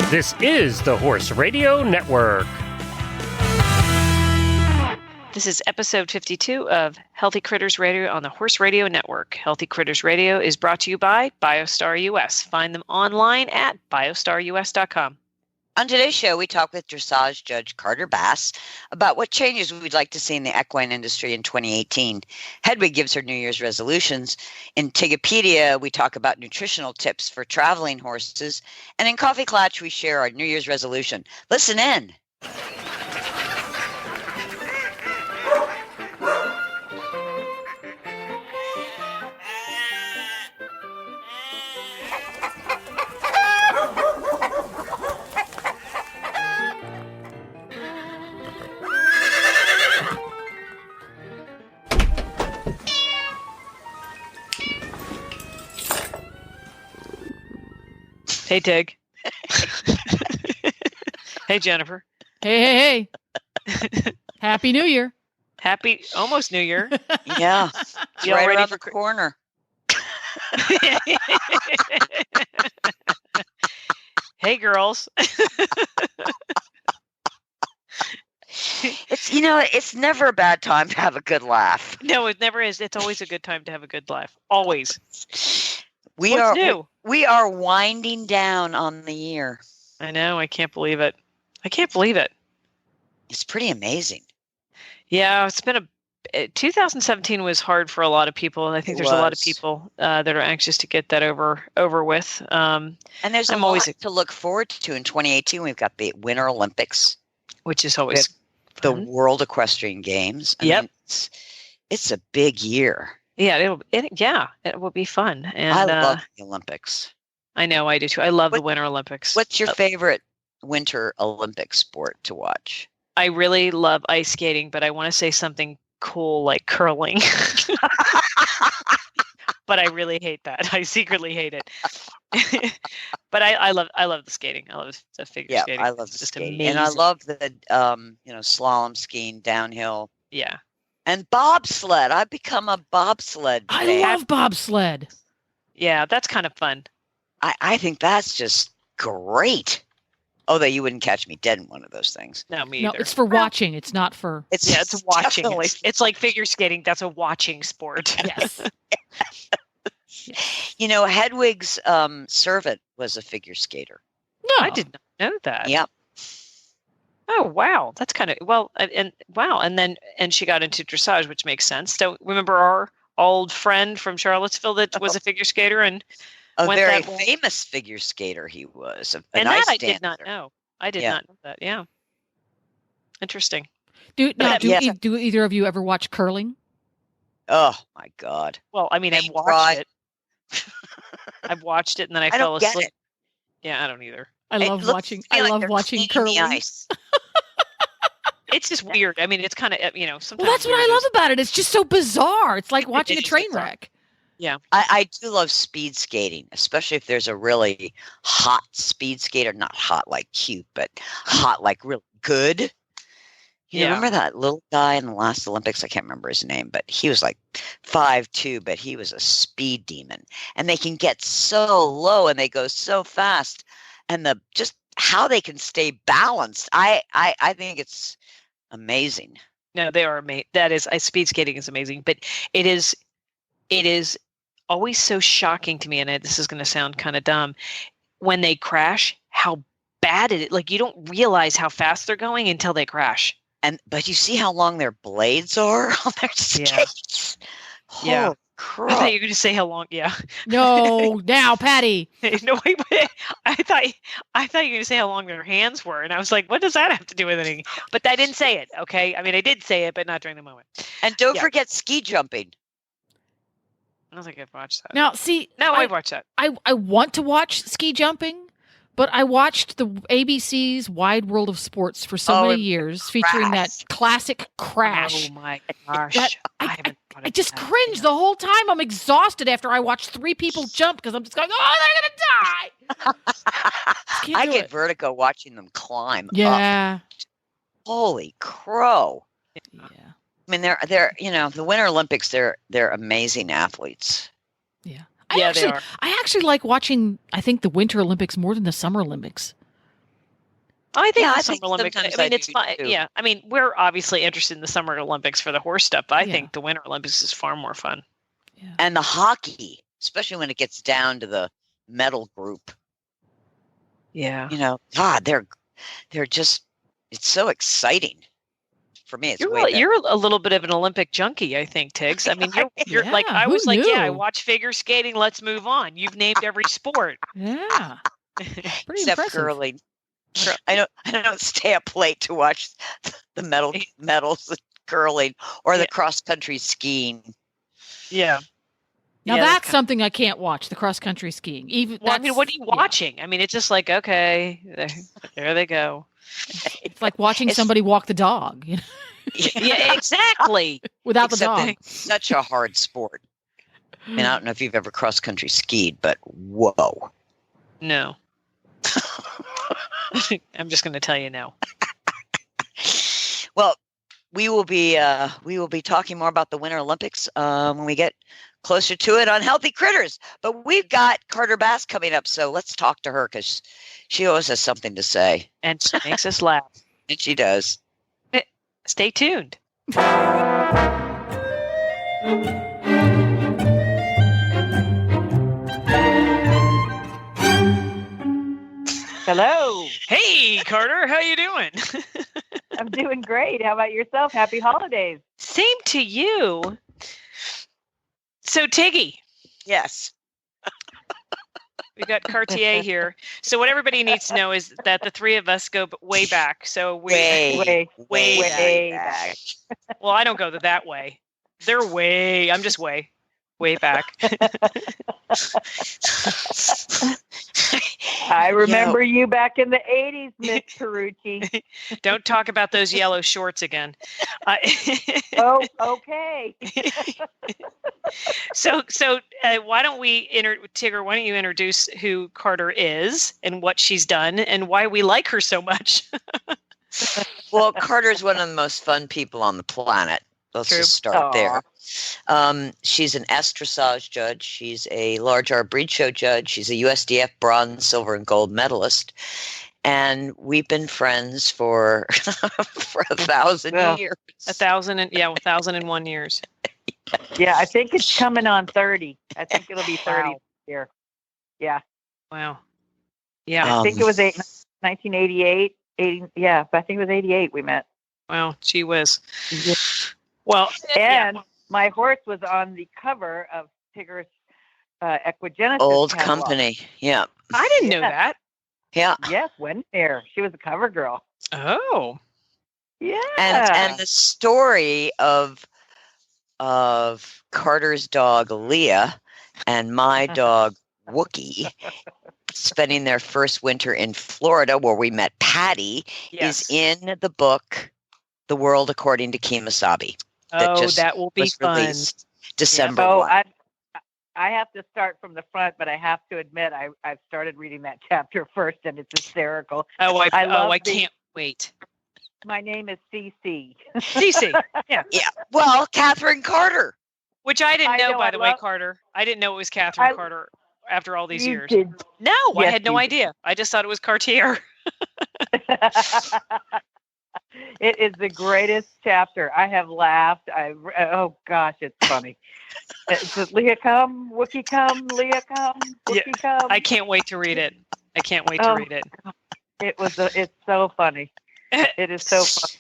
This is the Horse Radio Network. This is episode 52 of Healthy Critters Radio on the Horse Radio Network. Healthy Critters Radio is brought to you by Biostar US. Find them online at biostarus.com. On today's show, we talk with dressage judge Carter Bass about what changes we'd like to see in the equine industry in 2018. Hedwig gives her New Year's resolutions. In Tigopedia, we talk about nutritional tips for traveling horses. And in Coffee Clatch, we share our New Year's resolution. Listen in. Hey, Tig. Hey, Jennifer. Hey. Happy New Year. Happy almost New Year. Yeah. It's You all right ready around for the corner. Hey, girls. It's never a bad time to have a good laugh. No, it never is. It's always a good time to have a good laugh. Always. What's new? We are winding down on the year. I know. I can't believe it. It's pretty amazing. Yeah, it's been 2017 was hard for a lot of people. I think there's a lot of people that are anxious to get that over with. And there's a lot to look forward to in 2018. We've got the Winter Olympics, which is always the fun. World Equestrian Games. I Yep. mean, it's a big year. Yeah, it will be fun. And I love the Olympics. I know, I do too. I love the Winter Olympics. What's your favorite Winter Olympic sport to watch? I really love ice skating, but I want to say something cool like curling. But I really hate that. I secretly hate it. But I love the skating. I love the figure skating. I love the just skating. amazing. And I love the slalom skiing downhill. Yeah. And bobsled. I've become a bobsled fan. I love bobsled. Yeah, that's kind of fun. I think that's just great. Although you wouldn't catch me dead in one of those things. No, me No, either. it's for watching. It's not for. It's a watching. definitely- It's like figure skating. That's a watching sport. Yes. Hedwig's servant was a figure skater. No. I did not know that. Yep. Oh, wow. That's kind of, and she got into dressage, which makes sense. Don't remember our old friend from Charlottesville that was a figure skater and A went very that way? famous figure skater he was. And that I did not know. I did not know that. Yeah. Interesting. Do Yes. either of you ever watch curling? Oh, my God. Well, I mean, I've Thank watched God. it. I've watched it and then I I fell don't get asleep. it. Yeah, I don't either. I love It looks watching. to me I like love they're watching cleaning the curling. ice. It's just weird. I mean, it's kind of, sometimes. Well, that's what I love about it. It's just so bizarre. It's like watching It a is train bizarre. wreck. I do love speed skating, especially if there's a really hot speed skater. Not hot like cute, but hot like real good. Remember that little guy in the last Olympics? I can't remember his name, but he was like 5'2", but he was a speed demon. And they can get so low and they go so fast. And just how they can stay balanced, I think it's amazing. No, they are amazing. That is, speed skating is amazing, but it is always so shocking to me. And this is going to sound kind of dumb when they crash, how bad it is. Like you don't realize how fast they're going until they crash. But you see how long their blades are on their skates? Yeah. Holy crap. I thought you were going to say how long. Yeah. No, now, Patty. No, wait. I thought you were going to say how long their hands were, and I was like, "What does that have to do with anything?" But I didn't say it. Okay, I mean, I did say it, but not during the moment. And don't forget ski jumping. I don't think I've watched that. Now, see, No, I've watched that. I want to watch ski jumping, but I watched the ABC's Wide World of Sports for so many years, featuring that classic crash. Oh my gosh! I just cringe the whole time. I'm exhausted after I watch 3 people jump because I'm just going, oh, they're going to die. I get vertigo watching them climb. Yeah. Up. Holy crow. Yeah. I mean, they're the Winter Olympics, they're amazing athletes. Yeah. They are. I actually like watching, I think, the Winter Olympics more than the Summer Olympics. I think Yeah, the I Summer think Olympics. I sometimes mean, I it's do, fine. too. Yeah, I mean, we're obviously interested in the Summer Olympics for the horse stuff, but I Yeah. think the Winter Olympics is far more fun. Yeah. And the hockey, especially when it gets down to the medal group. Yeah. You know, God, they're just. It's so exciting. For me, it's You're way better. you're a little bit of an Olympic junkie, I think, Tiggs. I mean, you're like Yeah, I who was like, yeah, I knew? watch figure skating. Let's move on. You've named every sport. Yeah. Pretty Except impressive. curling. I don't stay up late to watch the medals and curling or the cross country skiing. Yeah. Now Yeah, that's something I can't watch, the cross country skiing. Even Well, I mean, what are you yeah. watching? I mean, it's just like, okay, there they go. It's like watching somebody walk the dog. You know? Yeah, exactly. Without Except the dog. it's such a hard sport. I mean, I don't know if you've ever cross country skied, but whoa. No. I'm just going to tell you no. Well, we will be talking more about the Winter Olympics when we get closer to it on Healthy Critters. But we've got Carter Bass coming up, so let's talk to her because she always has something to say. And she makes us laugh. And she does. Stay tuned. Hello. Hey, Carter, how you doing? I'm doing great. How about yourself? Happy holidays. Same to you. So, Tiggy, Yes. we got Cartier here. So, what everybody needs to know is that the three of us go way back. So we Way back. Well, I don't go that way. They're way. I'm just way back. I remember you back in the 80s, Miss Perucci. Don't talk about those yellow shorts again. Oh, okay. So why don't we Tigger? Why don't you introduce who Carter is and what she's done and why we like her so much? Well, Carter's one of the most fun people on the planet. Let's True. just start there. She's an dressage judge. She's a large R breed show judge. She's a USDF bronze, silver, and gold medalist. And we've been friends for 1,000 years. 1,001 years. Yeah, I think it's coming on 30. I think it'll be 30 Wow. this year. Yeah. Wow. Yeah. I think it was 1988. 80, yeah, I think it was 88 we met. Wow. Gee whiz. Yeah. Well, And my horse was on the cover of Tigger's Equigenesis Old catalog. company. Yeah. I didn't know that. Yeah. Yes, Winfair. She was a cover girl. Oh. Yeah. And the story of Carter's dog Leah and my dog Wookie spending their first winter in Florida, where we met Patty, Yes. is in the book "The World According to Kemosabe." That will be was fun. released December So 1. I have to start from the front, but I have to admit I've started reading that chapter first, and it's hysterical. I love can't wait. My name is CC. Cece. Yeah. Yeah. Well, Catherine Carter. Which I didn't I know, know, by I the way, love- Carter. I didn't know it was Catherine I- Carter after all these You years. did. No, I Yes, had no you did. idea. I just thought it was Cartier. It is the greatest chapter. I have laughed. Oh gosh, it's funny. It's Leah come, Wookie come, Leah come, Wookie come. I can't wait to read it. I can't wait to Oh. read it. It's so funny. It is so funny.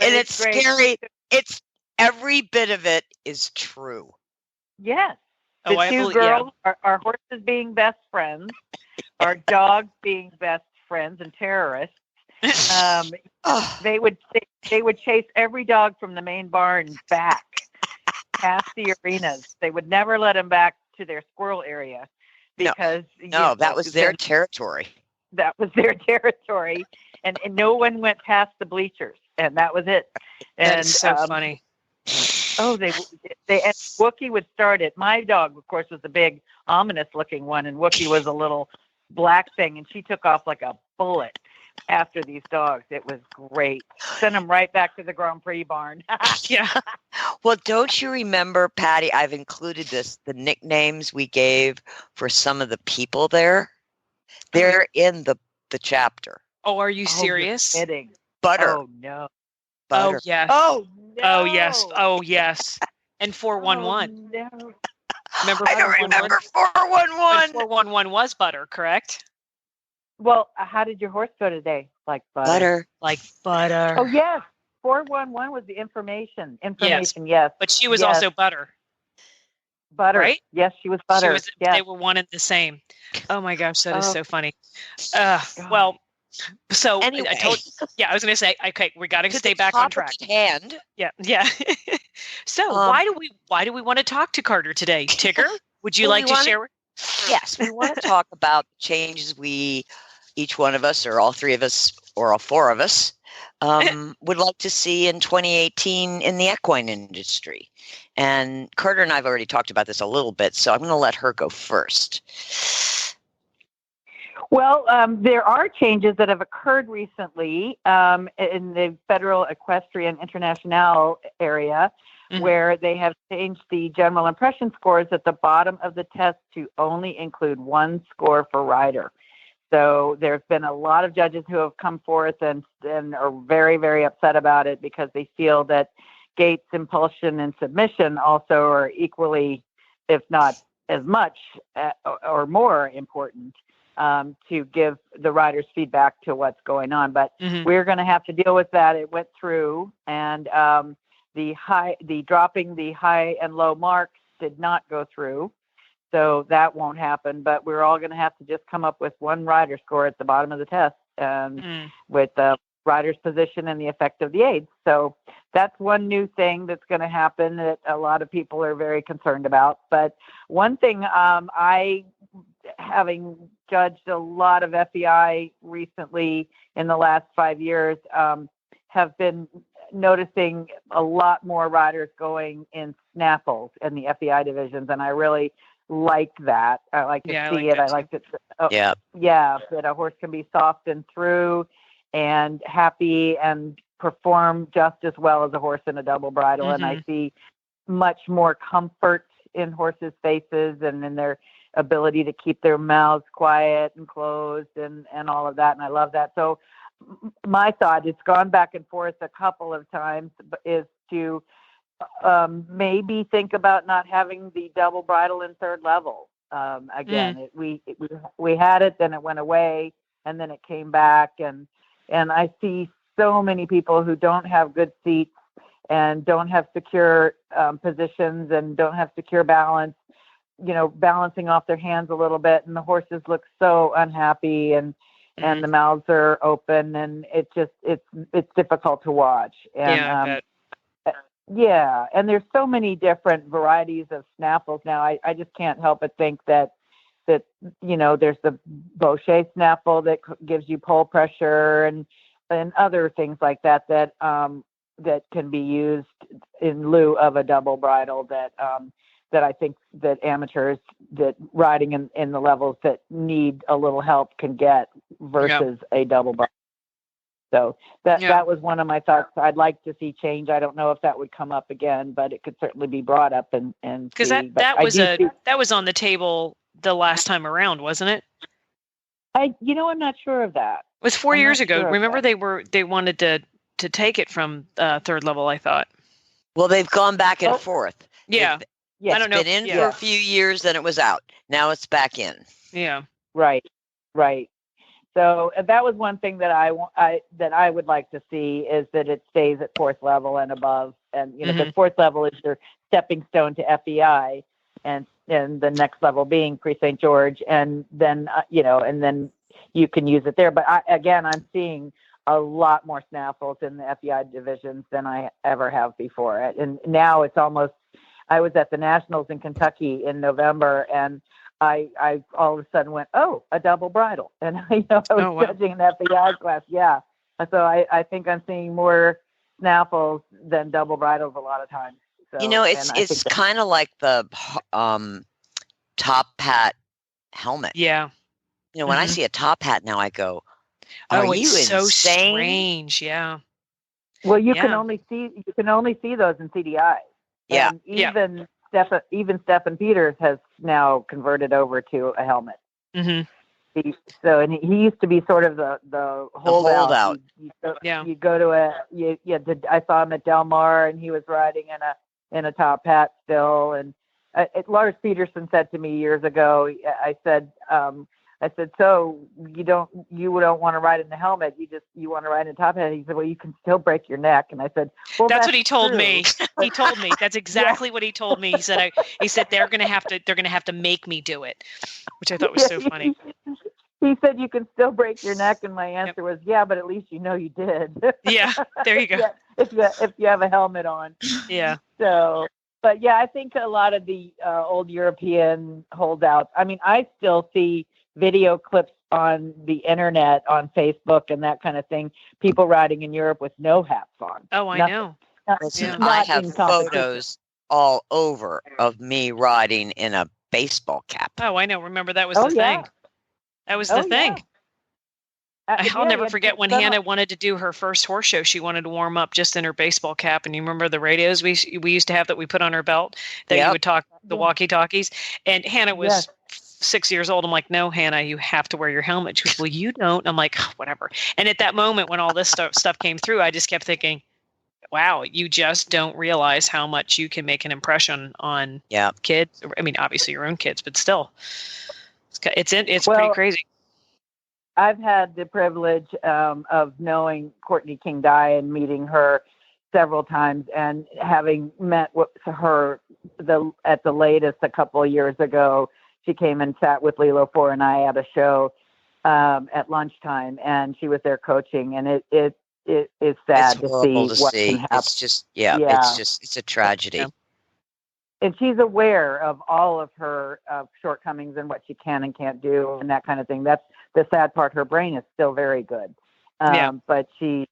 And it's it's great. scary. It's every bit of it is true. Yes. The Oh, I two believe- girls, our horses being best friends, our dogs being best friends and terrorists. Oh, They would chase every dog from the main barn back past the arenas. They would never let them back to their squirrel area because no, that was their territory. That was their territory, and no one went past the bleachers, and that was it. That And is so funny. oh, they and Wookie would start it. My dog, of course, was the big ominous looking one, and Wookie was a little black thing, and she took off like a bullet after these dogs. It was great. Sent them right back to the Grand Prix barn. Yeah. Well, don't you remember, Patty? I've included the nicknames we gave for some of the people there. They're in the chapter. Oh, are you Oh, serious? you're kidding. Butter. Oh no. Butter. Oh, yes. Oh no. Oh, yes. Oh, yes. And Oh 411. no. Remember I don't 411? remember But 411. 411 was butter, correct? Well, how did your horse go today? Like butter. Butter. Like butter. Oh yes. 411 was the information. Yes. Yes. But she was Yes. also butter, Butter. right? Yes, she was butter. She was. Yes. They were one and the same. Oh my gosh, that is Oh, so funny. God. Well, so Anyway, I told. Yeah, I was going to say. Okay, we got to to stay the back on topic track. at hand. Yeah, yeah. So Um, why do we want to talk to Carter today, Tigger? Would you Well, like we to wanna- share? Yes, we want to talk about the changes each one of us, or all three of us, or all four of us, would like to see in 2018 in the equine industry. And Carter and I have already talked about this a little bit, so I'm going to let her go first. Well, there are changes that have occurred recently in the Federal Equestrian International area, where they have changed the general impression scores at the bottom of the test to only include one score for rider. So there's been a lot of judges who have come forth and are very, very upset about it because they feel that gaits, impulsion, and submission also are equally, if not as much or more important to give the riders feedback to what's going on. But we're going to have to deal with that. It went through, and the dropping the high and low marks did not go through. So that won't happen, but we're all going to have to just come up with one rider score at the bottom of the test with the rider's position and the effect of the aids. So that's one new thing that's going to happen that a lot of people are very concerned about. But one thing having judged a lot of FEI recently in the last 5 years, have been noticing a lot more riders going in snaffles in the FEI divisions, and I really like that. I like to see it. I like to, that a horse can be soft and through and happy and perform just as well as a horse in a double bridle. And I see much more comfort in horses' faces and in their ability to keep their mouths quiet and closed and all of that. And I love that. So my thought, it's gone back and forth a couple of times, is to maybe think about not having the double bridle in third level. Again, we had it, then it went away, and then it came back. And I see so many people who don't have good seats and don't have secure positions and don't have secure balance, balancing off their hands a little bit, and the horses look so unhappy and the mouths are open, and it's difficult to watch. And I bet. yeah, and there's so many different varieties of snaffles now. I just can't help but think that there's the Bochet snaffle that gives you pole pressure and other things like that that can be used in lieu of a double bridle that I think that amateurs that riding in the levels that need a little help can get versus a double bridle. So that was one of my thoughts. I'd like to see change. I don't know if that would come up again, but it could certainly be brought up and because that was on the table the last time around, wasn't it? I'm not sure of that. It was 4 years ago. Remember, they wanted to take it from third level, I thought. Well, they've gone back and forth. Yeah. I don't know. It's been in for a few years, then it was out. Now it's back in. Yeah. Right. So that was one thing that I would like to see, is that it stays at fourth level and above, and because fourth level is your stepping stone to FEI, and the next level being pre-St. George, and then and then you can use it there. But I'm seeing a lot more snaffles in the FEI divisions than I ever have before. And now it's almost. I was at the Nationals in Kentucky in November, and I all of a sudden went, a double bridle. And, I was judging an FEI class. Yeah. So I think I'm seeing more snaffles than double bridles a lot of times. So, it's kind of like the top hat helmet. Yeah. When I see a top hat now, I go, are you it's so insane? Strange. Yeah. Well, you can only see those in CDI. Yeah. And even Stephen Peters has now converted over to a helmet. So, and he used to be sort of the holdout. You go to I saw him at Del Mar, and he was riding in a top hat still. And Lars Peterson said to me years ago, I said, so you don't want to ride in the helmet. You want to ride in a top hat. He said, well, you can still break your neck. And I said, well, that's what he told true. me. He told me that's exactly what he told me. He said, they're going to have to make me do it, which I thought was so funny. He said, you can still break your neck. And my answer was, yeah, but at least you know you did. Yeah. There you go. Yeah, if you have a helmet on. Yeah. So, but yeah, I think a lot of the old European holdouts, I mean, I still see video clips on the internet, on Facebook and that kind of thing, people riding in Europe with no hats on. Oh, I know. I have photos all over of me riding in a baseball cap. Oh, I know. Remember, that was the thing. That was the thing. I'll never forget when Hannah wanted to do her first horse show. She wanted to warm up just in her baseball cap. And you remember the radios we used to have that we put on her belt that you would talk, the walkie-talkies. And Hannah was 6 years old. I'm like, no, Hannah, you have to wear your helmet. She goes, well, you don't. I'm like, whatever. And at that moment, when all this stuff came through, I just kept thinking, wow, you just don't realize how much you can make an impression on kids. I mean, obviously your own kids, but still, it's pretty crazy. I've had the privilege of knowing Courtney King Dye and meeting her several times, and having met with her at the latest a couple of years ago. She came and sat with Lilo Four and I at a show at lunchtime, and she was there coaching, and it is sad to see what can happen. It's just it's a tragedy. Yeah. And she's aware of all of her shortcomings and what she can and can't do and that kind of thing. That's the sad part. Her brain is still very good, but she's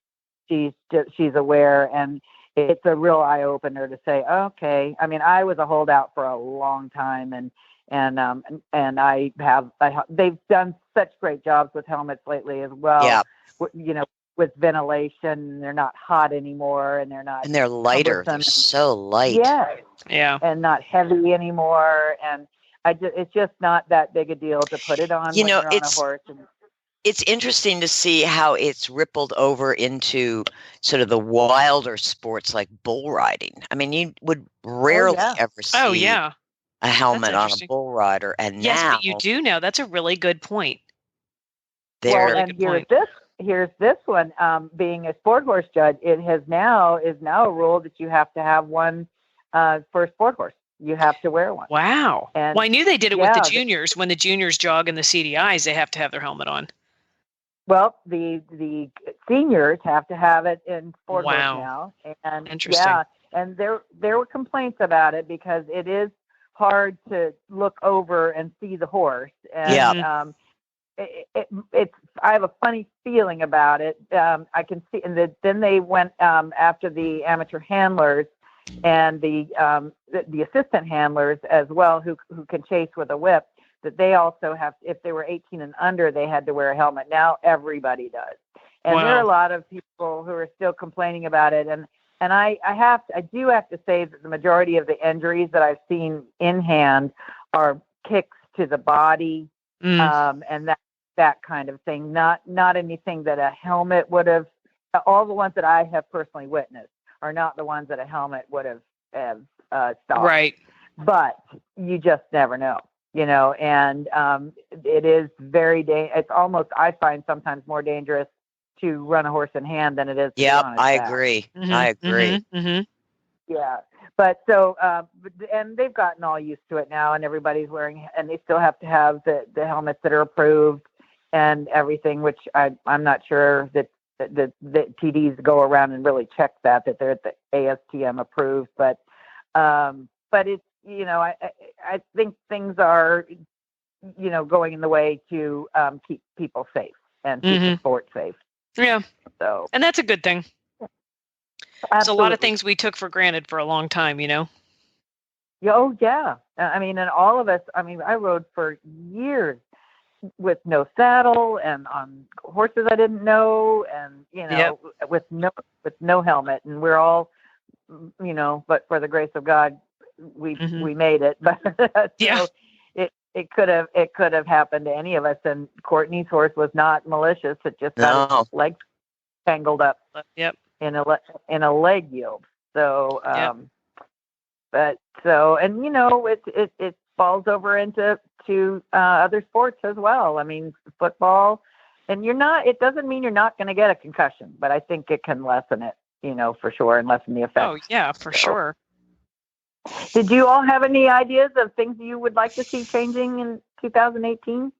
aware, and it's a real eye opener to say, okay. I mean, I was a holdout for a long time, and they've done such great jobs with helmets lately as well. Yeah. You know, with ventilation, they're not hot anymore, and they're lighter. They're so light. Yeah. And not heavy anymore. And it's just not that big a deal to put it on when you're on a horse. It's interesting to see how it's rippled over into sort of the wilder sports like bull riding. I mean, you would rarely ever see a helmet on a bull rider, and now but you do know. That's a really good point. Here's this one. Being a sport horse judge, it is now a rule that you have to have one for a sport horse. You have to wear one. Wow. And I knew they did it with the juniors. When the juniors jog in the CDIs, they have to have their helmet on. Well, the seniors have to have it in sport horse now. And interesting. Yeah, and there were complaints about it because it is hard to look over and see the horse. And, I have a funny feeling about it. I can see, and then they went after the amateur handlers and the assistant handlers as well, who can chase with a whip. That they also have, if they were 18 and under, they had to wear a helmet. Now everybody does, and there are a lot of people who are still complaining about it. And I do have to say that the majority of the injuries that I've seen in hand are kicks to the body, and that kind of thing. Not anything that a helmet would have. All the ones that I have personally witnessed are not the ones that a helmet would have stopped. Right. But you just never know, you know. And it is very it's almost, I find, sometimes more dangerous to run a horse in hand than it is. I agree. I agree. Yeah. But so, and they've gotten all used to it now, and everybody's wearing, and they still have to have the helmets that are approved and everything, which I'm not sure that the TDs go around and really check that they're at the ASTM approved. But it's, you know, I think things are, you know, going in the way to keep people safe and keep the sport safe. Yeah. So, and that's a good thing. There's a lot of things we took for granted for a long time, you know? Oh, yeah. I mean, and all of us, I mean, I rode for years with no saddle and on horses I didn't know, and, you know, with no helmet. And we're all, you know, but for the grace of God, we made it. But so it could have happened to any of us. And Courtney's horse was not malicious. It just got its legs tangled up. Yep. In a leg yield. So, but and it falls over into other sports as well. I mean, football, and it doesn't mean you're not going to get a concussion, but I think it can lessen it, for sure, and lessen the effect. Oh yeah, for sure. Did you all have any ideas of things you would like to see changing in 2018?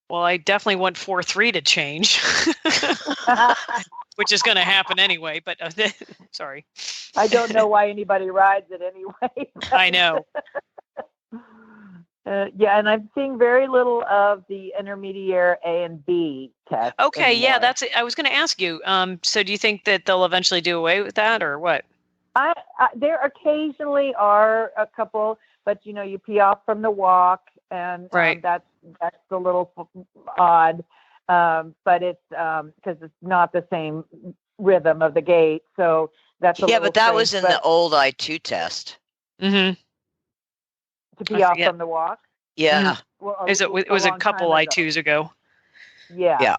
Well, I definitely want 4-3 to change, which is going to happen anyway. But sorry, I don't know why anybody rides it anyway. I know. Yeah, and I'm seeing very little of the intermediate A and B test. Okay, anymore. yeah, I was going to ask you. So, do you think that they'll eventually do away with that, or what? There occasionally are a couple, but you pee off from the walk, and right. That's a little odd, but it's because it's not the same rhythm of the gait, so that's but that was in the old I2 test. Mm-hmm. To pee off from the walk. Yeah. Mm-hmm. Well, it was a couple I2s ago. Yeah.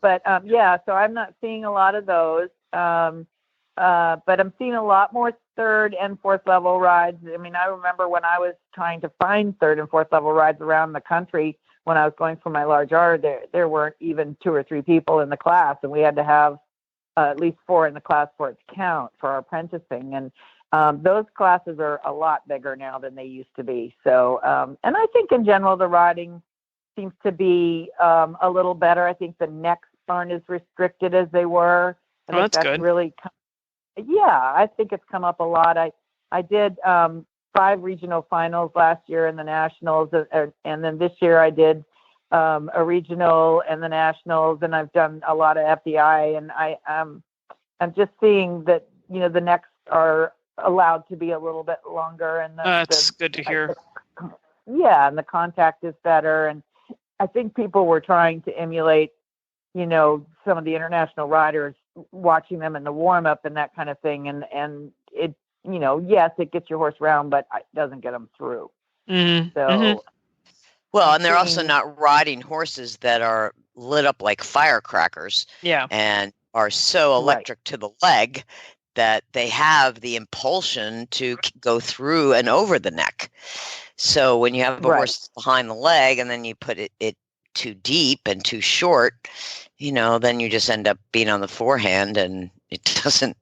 But so I'm not seeing a lot of those. But I'm seeing a lot more third and fourth level rides. I mean, I remember when I was trying to find third and fourth level rides around the country when I was going for my large R, there weren't even 2 or 3 people in the class, and we had to have at least 4 in the class for it to count for our apprenticing. And those classes are a lot bigger now than they used to be. So, and I think in general, the riding seems to be a little better. I think the necks aren't as restricted as they were. I think that's good. Really, I think it's come up a lot. I did 5 regional finals last year in the nationals, and then this year I did a regional and the nationals, and I've done a lot of FDI, and I'm just seeing that the necks are allowed to be a little bit longer, and that's good to hear. And the contact is better, and I think people were trying to emulate some of the international riders, watching them in the warm up and that kind of thing, and it yes, it gets your horse round, but it doesn't get them through. Mm-hmm. So well, and they're also not riding horses that are lit up like firecrackers, and are so electric to the leg that they have the impulsion to go through and over the neck. So when you have a horse behind the leg and then you put it too deep and too short, then you just end up being on the forehand, and it doesn't,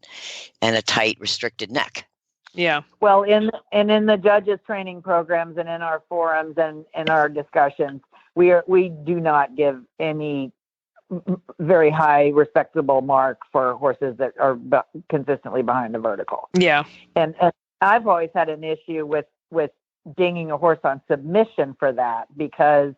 and a tight, restricted neck. Yeah. Well, in the judges training programs and in our forums and in our discussions, we do not give any very high respectable mark for horses that are consistently behind the vertical. Yeah. And I've always had an issue with dinging a horse on submission for that, because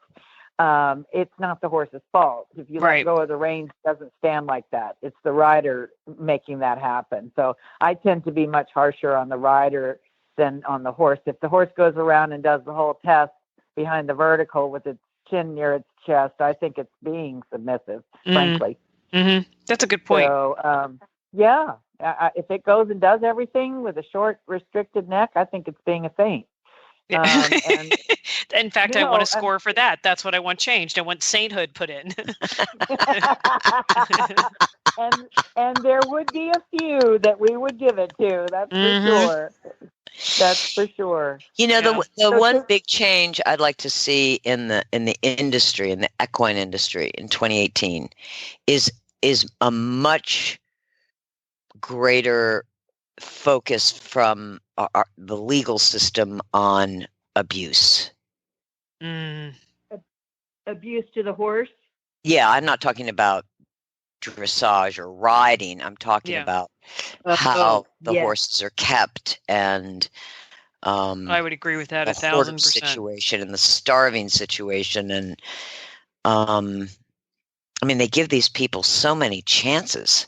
it's not the horse's fault. If you let go of the reins, it doesn't stand like that. It's the rider making that happen. So I tend to be much harsher on the rider than on the horse. If the horse goes around and does the whole test behind the vertical with its chin near its chest, I think it's being submissive, frankly. Mm-hmm. That's a good point. So, if it goes and does everything with a short, restricted neck, I think it's being a saint. And in fact, I want a score for that. That's what I want changed. I want sainthood put in. and there would be a few that we would give it to. That's for sure. That's for sure. The one big change I'd like to see in the industry, in the equine industry in 2018, is a much greater focus from the legal system on abuse. Abuse to the horse? Yeah, I'm not talking about dressage or riding. I'm talking about how the horses are kept, and I would agree with that the 1,000% situation and the starving situation, and they give these people so many chances.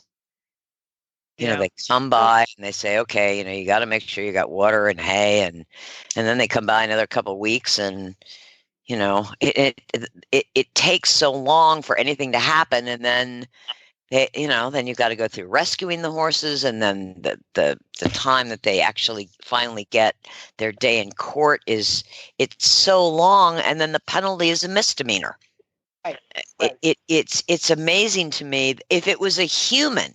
They come by and they say, okay, you got to make sure you got water and hay, and then they come by another couple of weeks, and it takes so long for anything to happen, and then then you've got to go through rescuing the horses, and then the time that they actually finally get their day in court it's so long, and then the penalty is a misdemeanor. Right. It's amazing to me. If it was a human,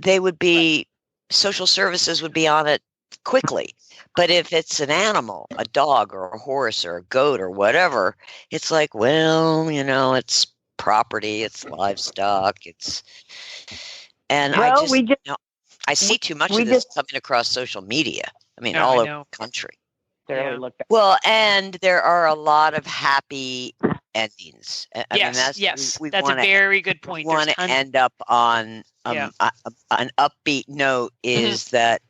they would be, social services would be on it quickly. But if it's an animal, a dog or a horse or a goat or whatever, it's like, well, it's property, it's livestock, I see too much of this coming across social media. I mean, all over the country. Well, and there are a lot of happy endings. Yes, that's a very good point. We want to end up on an upbeat note. Is that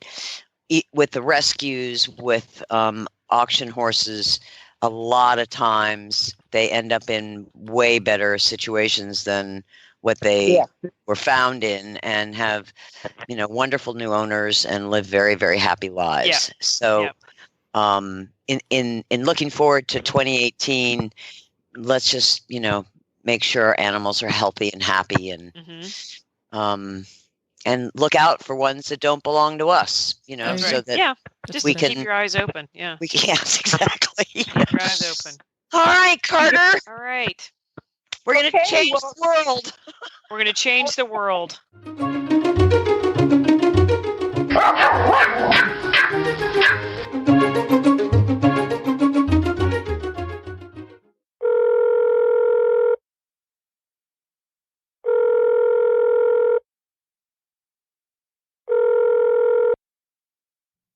with the rescues with auction horses? A lot of times they end up in way better situations than what they were found in, and have, wonderful new owners and live very, very happy lives. Yeah. So, in looking forward to 2018, let's just, make sure animals are healthy and happy, and, and look out for ones that don't belong to us, so that just we can keep your eyes open. Yeah. Yes, exactly. Keep your eyes open. All right, Carter. All right. We're going to change the world. We're going to change the world.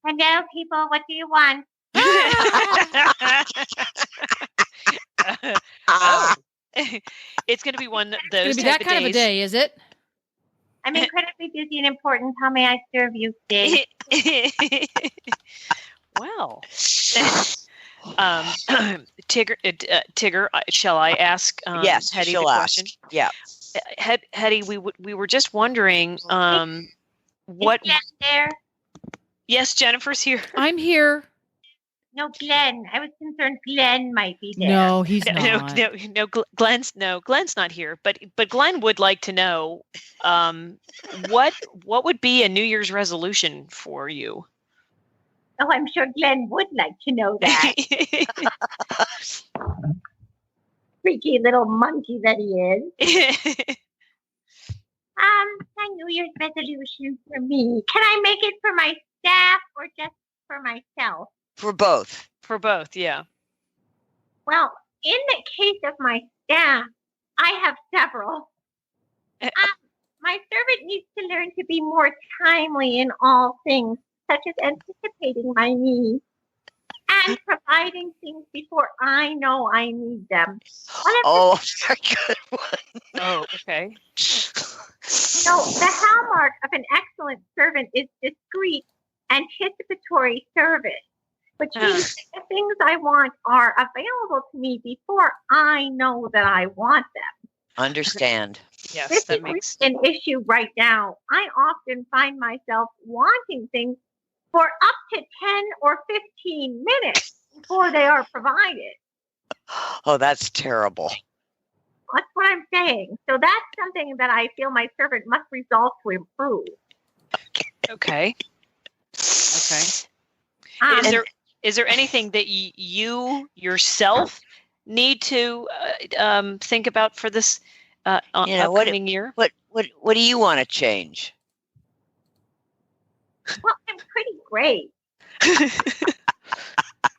Hello, people. What do you want? It's going to be one of those. It's going to be that kind of a day, is it? I'm incredibly busy and important. How may I serve you today? Well, Tigger, shall I ask? Yes, Hetty she'll the ask. Question? Yeah, Hetty, we were just wondering, what? Is Glenn there? Yes, Jennifer's here. I'm here. No, Glenn. I was concerned Glenn might be there. No, he's not. No, Glenn's not here. But Glenn would like to know, what would be a New Year's resolution for you? Oh, I'm sure Glenn would like to know that. Freaky little monkey that he is. My New Year's resolution for me. Can I make it for my staff or just for myself? for both. For both, yeah. Well, in the case of my staff, I have several. My servant needs to learn to be more timely in all things, such as anticipating my needs and providing things before I know I need them. Oh, very good one. Oh, okay. So the hallmark of an excellent servant is discreet, anticipatory service, which means that the things I want are available to me before I know that I want them. Understand. Yes, this that is makes an issue right now. I often find myself wanting things for up to 10 or 15 minutes before they are provided. Oh, that's terrible. That's what I'm saying. So that's something that I feel my servant must resolve to improve. okay. Is there anything that you yourself need to think about for this upcoming year? What do you want to change? Well, I'm pretty great.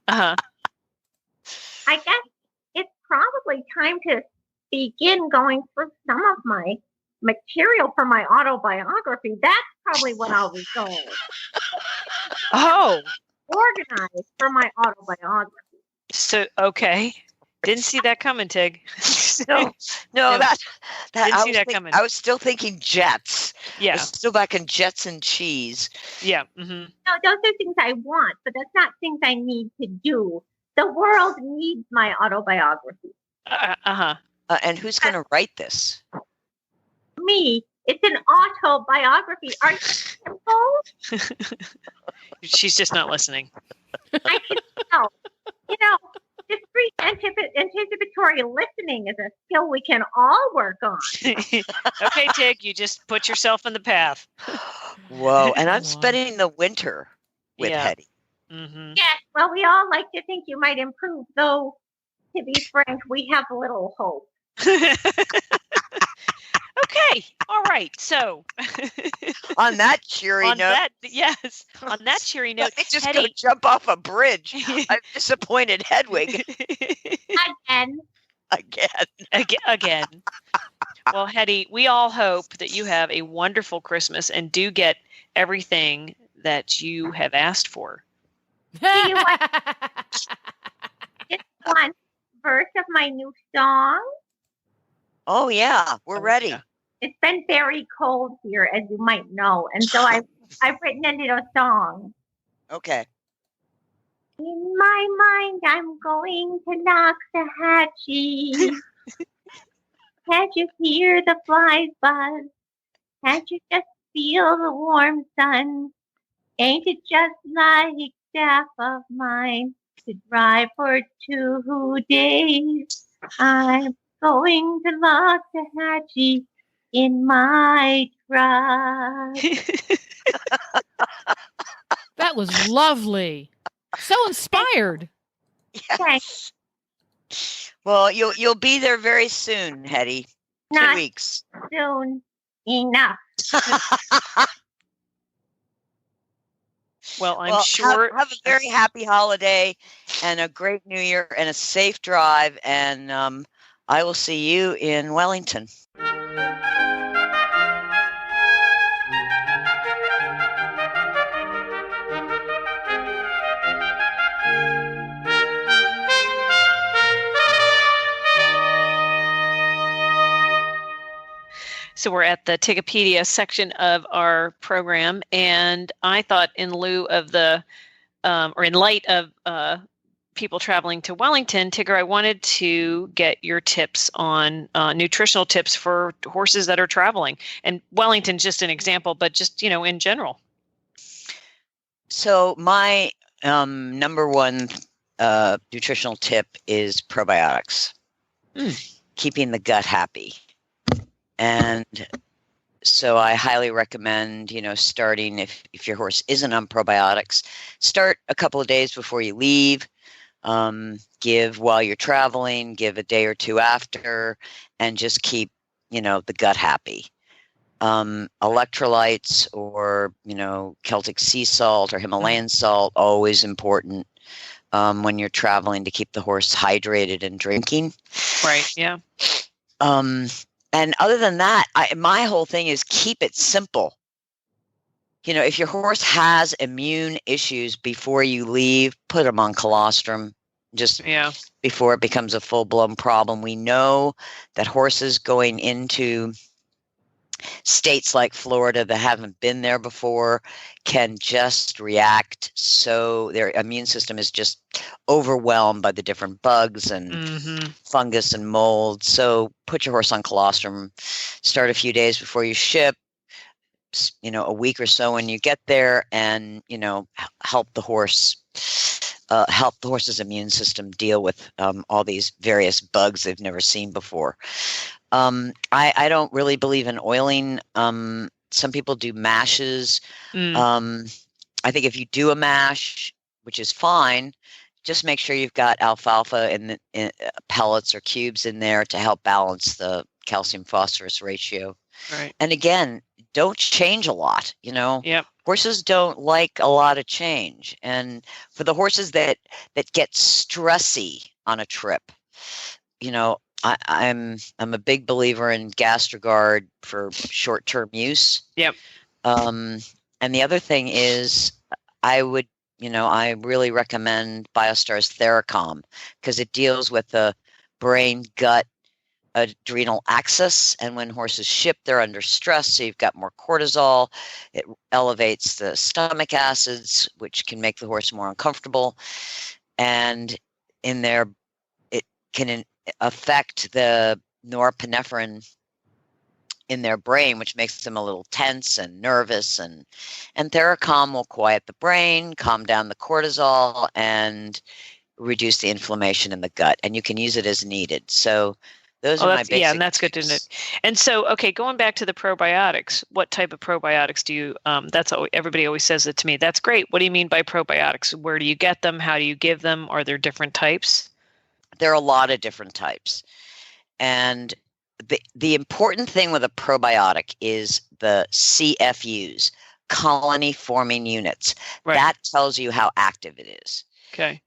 Uh-huh. I guess it's probably time to begin going through some of my material for my autobiography. That's probably what I'll resolve. Oh. Organize for my autobiography. So, okay. Didn't see that coming, Tig. No, that didn't see that coming. I was still thinking jets. Yeah. I was still back in jets and cheese. Yeah. Mm-hmm. No, those are things I want, but that's not things I need to do. The world needs my autobiography. And who's going to write this? Me. It's an autobiography. Are you simple? She's just not listening. I can tell. Discreet anticipatory listening is a skill we can all work on. Okay, Tig, you just put yourself in the path. Whoa. And I'm spending the winter with Hetty. Mm-hmm. Yes, well, we all like to think you might improve, though, to be frank, we have little hope. Okay, all right. So, on that cheery note, on that cheery note, let me just go jump off a bridge. I've disappointed Hedwig again. Well, Hetty, we all hope that you have a wonderful Christmas and do get everything that you have asked for. You want just one verse of my new song? Oh yeah, we're ready. Yeah. It's been very cold here, as you might know, and so I've written a little song. Okay. In my mind, I'm going to Loxahatchee. Can't you hear the flies buzz? Can't you just feel the warm sun? Ain't it just like staff of mine to drive for 2 days? I'm going to Loxahatchee in my truck. That was lovely. So inspired. Thanks. Well, you'll be there very soon, Hetty. 2 weeks. Soon enough. Well, I'm sure. Have a very happy holiday and a great New Year and a safe drive. And I will see you in Wellington. So we're at the Tigopedia section of our program, and I thought in lieu of or in light of people traveling to Wellington, Tigger, I wanted to get your tips on nutritional tips for horses that are traveling. And Wellington's just an example, but just, in general. So my number one nutritional tip is probiotics, keeping the gut happy. And so I highly recommend, starting if your horse isn't on probiotics, start a couple of days before you leave, give while you're traveling, give a day or two after, and just keep, the gut happy. Electrolytes or, Celtic sea salt or Himalayan salt, always important when you're traveling to keep the horse hydrated and drinking. Right, yeah. And other than that, my whole thing is keep it simple. If your horse has immune issues before you leave, put them on colostrum just before it becomes a full-blown problem. We know that horses going into states like Florida that haven't been there before can just react. So their immune system is just overwhelmed by the different bugs and fungus and mold. So put your horse on colostrum, start a few days before you ship, a week or so when you get there, and, help the horse's immune system deal with all these various bugs they've never seen before. I don't really believe in oiling. Some people do mashes. I think if you do a mash, which is fine, just make sure you've got alfalfa in pellets or cubes in there to help balance the calcium phosphorus ratio. Right. And again, don't change a lot. Yep. Horses don't like a lot of change. And for the horses that get stressy on a trip, I'm a big believer in GastroGuard for short-term use. Yep. And the other thing is, I really recommend Biostar's Theracom because it deals with the brain, gut, adrenal axis. And when horses ship, they're under stress, so you've got more cortisol. It elevates the stomach acids, which can make the horse more uncomfortable. And it can affect the norepinephrine in their brain, which makes them a little tense and nervous, and Theracom will quiet the brain, calm down the cortisol, and reduce the inflammation in the gut, and you can use it as needed. So those are my basic. Yeah, and that's good to know. And so, okay, going back to the probiotics, what type of probiotics do you? Everybody always says it to me. That's great. What do you mean by probiotics? Where do you get them? How do you give them? Are there different types? There are a lot of different types, and the important thing with a probiotic is the CFUs, colony forming units. Right. That tells you how active it is. Okay.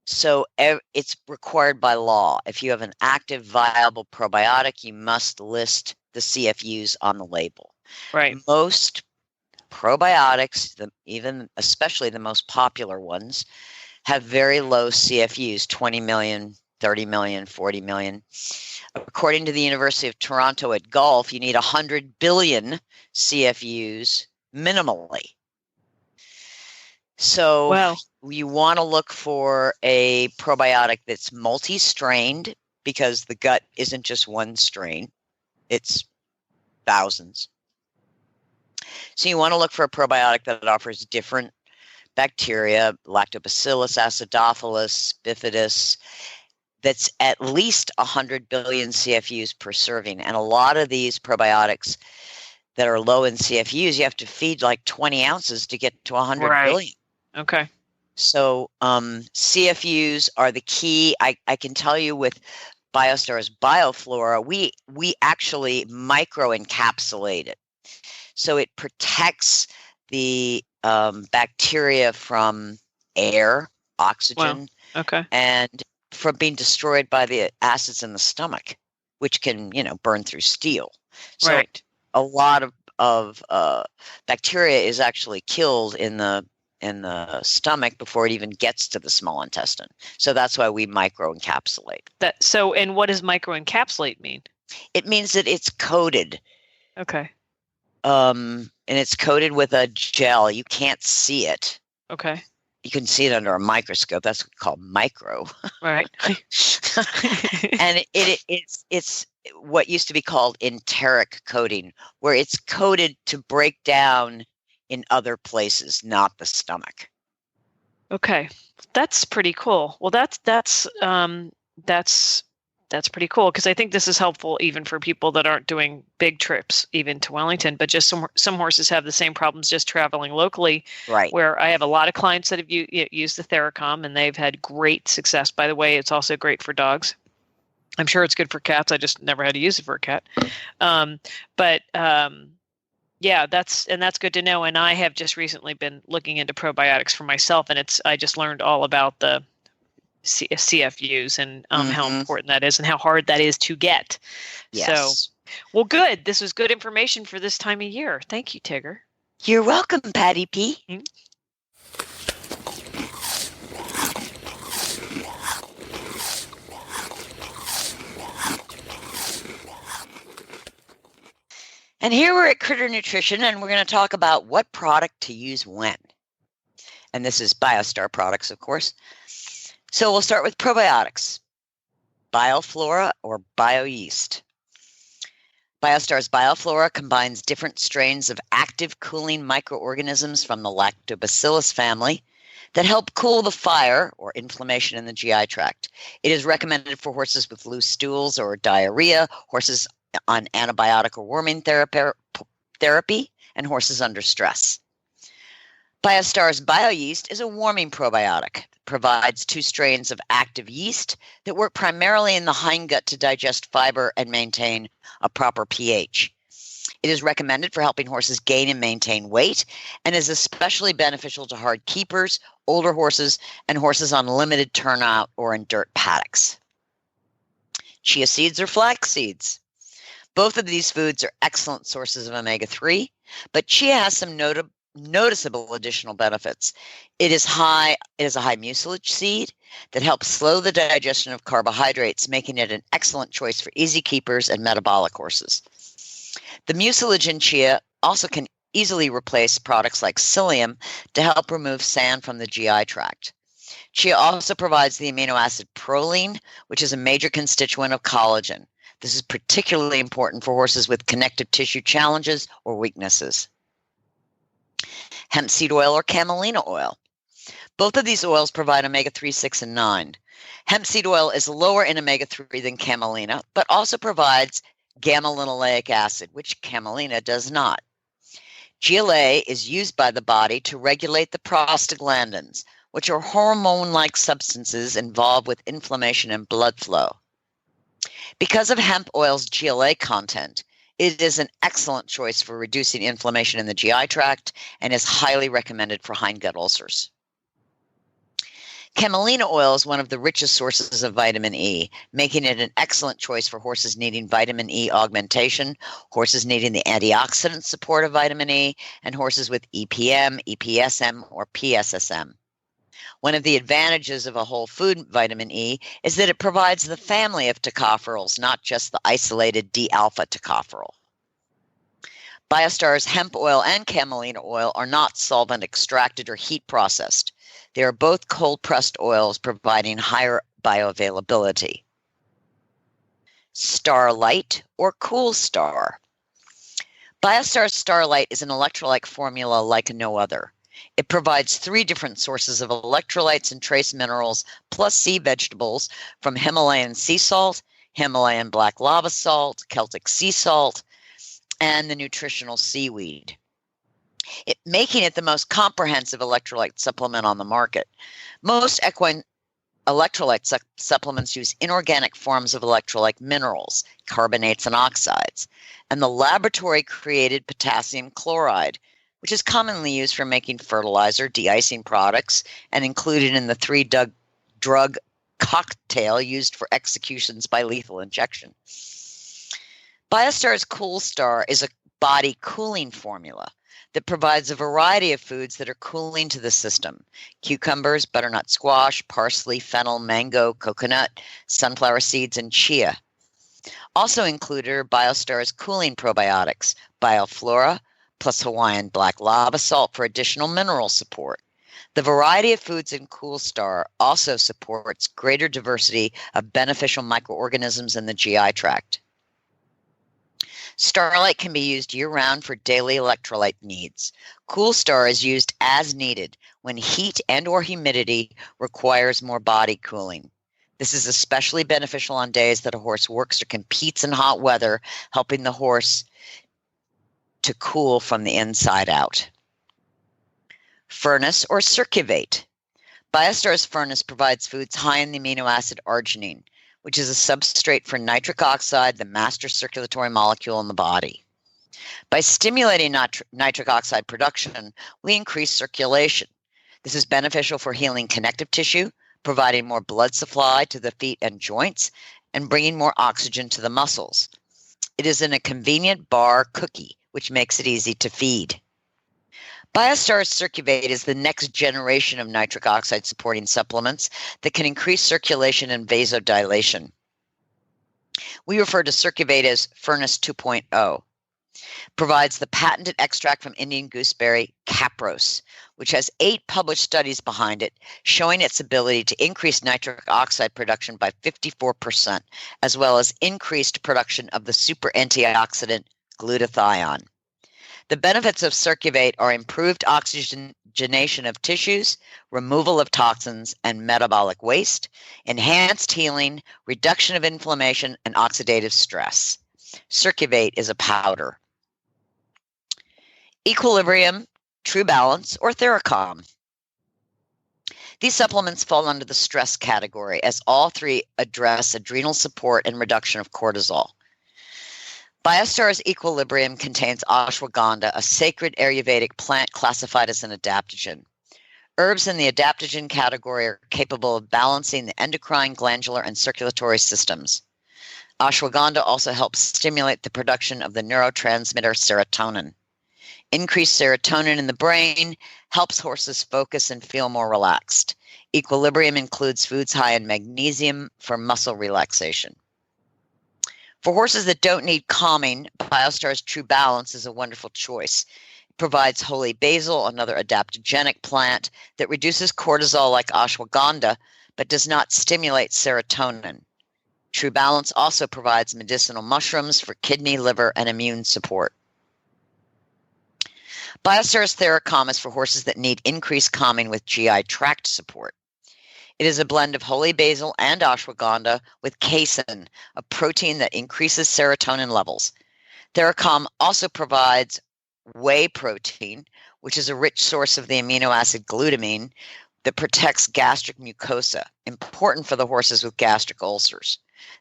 So it's required by law. If you have an active, viable probiotic, you must list the CFUs on the label. Right. Most probiotics, especially the most popular ones, have very low CFUs, 20 million, 30 million, 40 million. According to the University of Toronto at Gulf, you need 100 billion CFUs minimally. So you want to look for a probiotic that's multi-strained, because the gut isn't just one strain, it's thousands. So you want to look for a probiotic that offers different bacteria, Lactobacillus acidophilus, bifidus, that's at least 100 billion CFUs per serving. And a lot of these probiotics that are low in CFUs, you have to feed like 20 ounces to get to 100 billion. Okay. So CFUs are the key. I can tell you with Biostar's Bioflora, we actually microencapsulate it. So it protects the bacteria from air, oxygen, and from being destroyed by the acids in the stomach, which can, burn through steel. So a lot of bacteria is actually killed in the stomach before it even gets to the small intestine. So that's why we microencapsulate. And what does microencapsulate mean? It means that it's coated. Okay. And it's coated with a gel. You can't see it. Okay. You can see it under a microscope. That's called micro. Right. And it's what used to be called enteric coating, where it's coated to break down in other places, not the stomach. Okay, that's pretty cool. Well, that's pretty cool, because I think this is helpful even for people that aren't doing big trips even to Wellington, but just some horses have the same problems just traveling locally. Right. Where I have a lot of clients that have used the Theracom, and they've had great success. By the way, it's also great for dogs. I'm sure it's good for cats. I just never had to use it for a cat. Yeah, that's good to know. And I have just recently been looking into probiotics for myself, and I just learned all about the CFUs and how important that is and how hard that is to get. Yes. So, well, good. This was good information for this time of year. Thank you, Tigger. You're welcome, Patty P. Mm-hmm. And here we're at Critter Nutrition, and we're going to talk about what product to use when. And this is Biostar products, of course. So we'll start with probiotics. Bioflora or BioYeast. Biostar's Bioflora combines different strains of active cooling microorganisms from the Lactobacillus family that help cool the fire or inflammation in the GI tract. It is recommended for horses with loose stools or diarrhea, horses on antibiotic or worming therapy, and horses under stress. Biostar's BioYeast is a warming probiotic. It provides 2 strains of active yeast that work primarily in the hindgut to digest fiber and maintain a proper pH. It is recommended for helping horses gain and maintain weight, and is especially beneficial to hard keepers, older horses, and horses on limited turnout or in dirt paddocks. Chia seeds or flax seeds. Both of these foods are excellent sources of omega-3, but chia has some noticeable additional benefits. It is a high mucilage seed that helps slow the digestion of carbohydrates, making it an excellent choice for easy keepers and metabolic horses. The mucilage in chia also can easily replace products like psyllium to help remove sand from the GI tract. Chia also provides the amino acid proline, which is a major constituent of collagen. This is particularly important for horses with connective tissue challenges or weaknesses. Hemp seed oil or camelina oil. Both of these oils provide omega-3, 6, and 9. Hemp seed oil is lower in omega-3 than camelina, but also provides gamma-linoleic acid, which camelina does not. GLA is used by the body to regulate the prostaglandins, which are hormone-like substances involved with inflammation and blood flow. Because of hemp oil's GLA content, it is an excellent choice for reducing inflammation in the GI tract and is highly recommended for hindgut ulcers. Camelina oil is one of the richest sources of vitamin E, making it an excellent choice for horses needing vitamin E augmentation, horses needing the antioxidant support of vitamin E, and horses with EPM, EPSM, or PSSM. One of the advantages of a whole food vitamin E is that it provides the family of tocopherols, not just the isolated D-alpha tocopherol. Biostar's hemp oil and camelina oil are not solvent extracted or heat processed. They are both cold-pressed oils providing higher bioavailability. Starlight or Cool Star. Biostar's Starlight is an electrolyte formula like no other. It provides 3 different sources of electrolytes and trace minerals, plus sea vegetables from Himalayan sea salt, Himalayan black lava salt, Celtic sea salt, and the nutritional seaweed, making it the most comprehensive electrolyte supplement on the market. Most equine electrolyte supplements use inorganic forms of electrolyte minerals, carbonates and oxides, and the laboratory-created potassium chloride, which is commonly used for making fertilizer, de-icing products, and included in the 3-drug cocktail used for executions by lethal injection. Biostar's Cool Star is a body cooling formula that provides a variety of foods that are cooling to the system: cucumbers, butternut squash, parsley, fennel, mango, coconut, sunflower seeds, and chia. Also included are Biostar's cooling probiotics, Bioflora, plus Hawaiian black lava salt for additional mineral support. The variety of foods in Cool Star also supports greater diversity of beneficial microorganisms in the GI tract. Starlight can be used year-round for daily electrolyte needs. Cool Star is used as needed when heat and or humidity requires more body cooling. This is especially beneficial on days that a horse works or competes in hot weather, helping the horse to cool from the inside out. Furnace or Circuvate. Biostar's Furnace provides foods high in the amino acid arginine, which is a substrate for nitric oxide, the master circulatory molecule in the body. By stimulating nitric oxide production, we increase circulation. This is beneficial for healing connective tissue, providing more blood supply to the feet and joints, and bringing more oxygen to the muscles. It is in a convenient bar cookie, which makes it easy to feed. Biostar's Circuvate is the next generation of nitric oxide supporting supplements that can increase circulation and vasodilation. We refer to Circuvate as Furnace 2.0. Provides the patented extract from Indian gooseberry Capros, which has 8 published studies behind it, showing its ability to increase nitric oxide production by 54%, as well as increased production of the super antioxidant glutathione. The benefits of Circuvate are improved oxygenation of tissues, removal of toxins and metabolic waste, enhanced healing, reduction of inflammation, and oxidative stress. Circuvate is a powder. Equilibrium, True Balance, or Theracom. These supplements fall under the stress category, as all 3 address adrenal support and reduction of cortisol. Biostar's Equilibrium contains ashwagandha, a sacred Ayurvedic plant classified as an adaptogen. Herbs in the adaptogen category are capable of balancing the endocrine, glandular, and circulatory systems. Ashwagandha also helps stimulate the production of the neurotransmitter serotonin. Increased serotonin in the brain helps horses focus and feel more relaxed. Equilibrium includes foods high in magnesium for muscle relaxation. For horses that don't need calming, Biostar's True Balance is a wonderful choice. It provides holy basil, another adaptogenic plant that reduces cortisol like ashwagandha, but does not stimulate serotonin. True Balance also provides medicinal mushrooms for kidney, liver, and immune support. Biostar's Theracalm is for horses that need increased calming with GI tract support. It is a blend of holy basil and ashwagandha with casein, a protein that increases serotonin levels. Theracalm also provides whey protein, which is a rich source of the amino acid glutamine that protects gastric mucosa, important for the horses with gastric ulcers.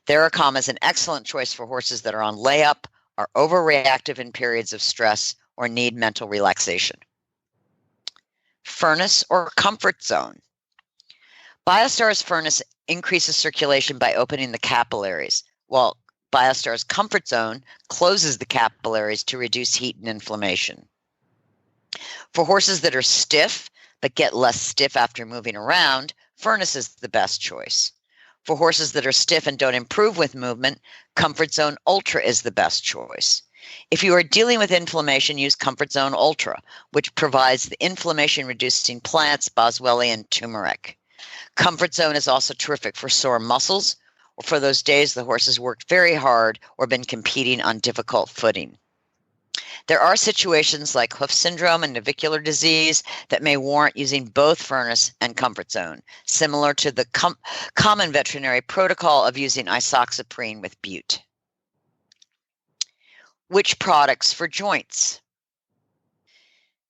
Theracalm is an excellent choice for horses that are on layup, are overreactive in periods of stress, or need mental relaxation. Furnace or comfort zone. Biostar's Furnace increases circulation by opening the capillaries, while Biostar's Comfort Zone closes the capillaries to reduce heat and inflammation. For horses that are stiff but get less stiff after moving around, Furnace is the best choice. For horses that are stiff and don't improve with movement, Comfort Zone Ultra is the best choice. If you are dealing with inflammation, use Comfort Zone Ultra, which provides the inflammation-reducing plants boswellia and turmeric. Comfort Zone is also terrific for sore muscles or for those days the horse has worked very hard or been competing on difficult footing. There are situations like hoof syndrome and navicular disease that may warrant using both Furnace and Comfort Zone, similar to the common veterinary protocol of using isoxaprine with bute. Which products for joints?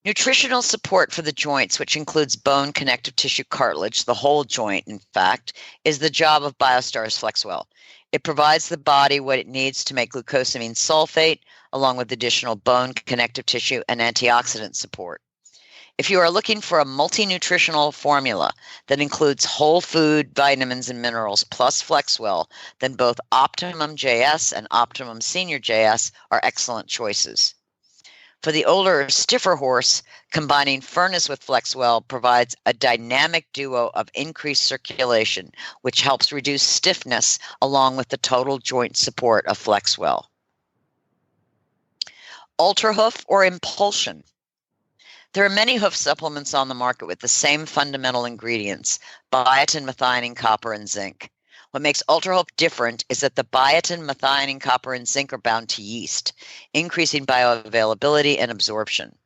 Nutritional support for the joints, which includes bone, connective tissue, cartilage, the whole joint, in fact, is the job of Biostar's Flexwell. It provides the body what it needs to make glucosamine sulfate, along with additional bone, connective tissue, and antioxidant support. If you are looking for a multi-nutritional formula that includes whole food, vitamins, and minerals plus Flexwell, then both Optimum JS and Optimum Senior JS are excellent choices. For the older or stiffer horse, combining Furnace with Flexwell provides a dynamic duo of increased circulation, which helps reduce stiffness along with the total joint support of Flexwell. Ultrahoof or Impulsion. There are many hoof supplements on the market with the same fundamental ingredients, biotin, methionine, copper, and zinc. What makes Ultrahoof different is that the biotin, methionine, copper, and zinc are bound to yeast, increasing bioavailability and absorption.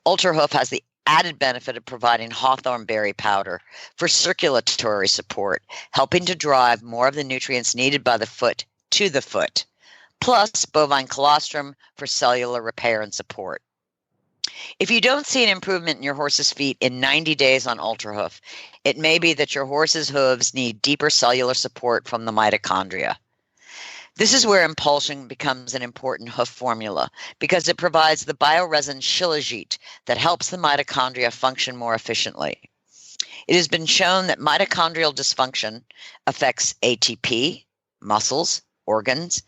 Ultrahoof has the added benefit of providing hawthorn berry powder for circulatory support, helping to drive more of the nutrients needed by the foot to the foot, plus bovine colostrum for cellular repair and support. If you don't see an improvement in your horse's feet in 90 days on Ultrahoof, it may be that your horse's hooves need deeper cellular support from the mitochondria. This is where Impulsion becomes an important hoof formula because it provides the bioresin shilajit that helps the mitochondria function more efficiently. It has been shown that mitochondrial dysfunction affects ATP, muscles, organs,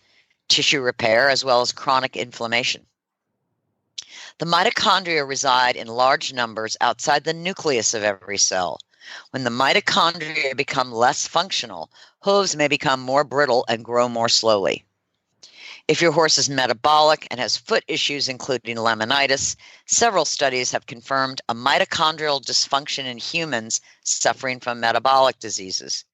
tissue repair, as well as chronic inflammation. The mitochondria reside in large numbers outside the nucleus of every cell. When the mitochondria become less functional, hooves may become more brittle and grow more slowly. If your horse is metabolic and has foot issues, including laminitis, several studies have confirmed a mitochondrial dysfunction in humans suffering from metabolic diseases.